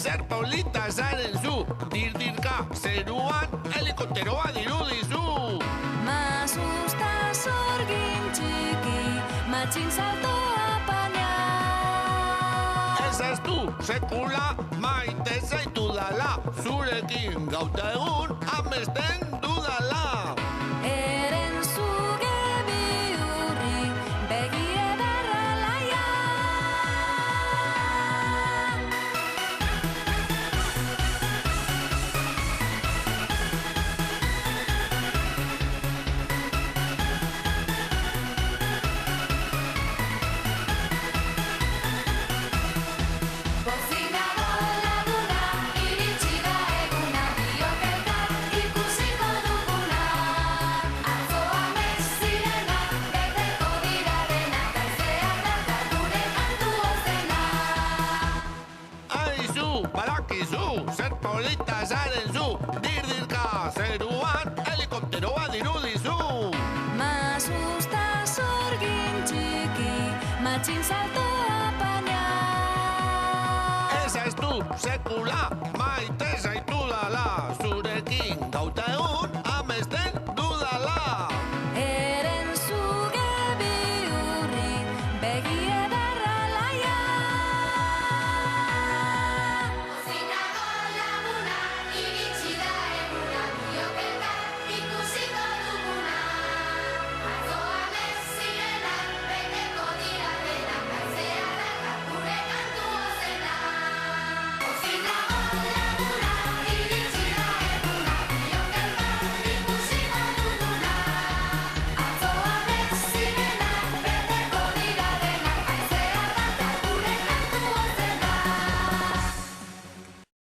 zer polita zaren zu, dirdirka zeruan helikopteroa dirudizu. Masusta sorgin txiki, matxin saltoa paña. Ez du, sekula maite zaitu dala, zurekin gauta egun amesten dudala. Eren zuge bihurri, begi ederra laia. Bozina bola duna, iritsi da eguna, biok elkar ikusiko duguna. Atzoa mesirena, beteko dira denak, haizeak dakar gure kantu ozena. Aizu, badakizu, zer polita zaren zu, dirdirka zeruan helikopteroa dirudizu. Masusta sorgin txiki, matxin saltoa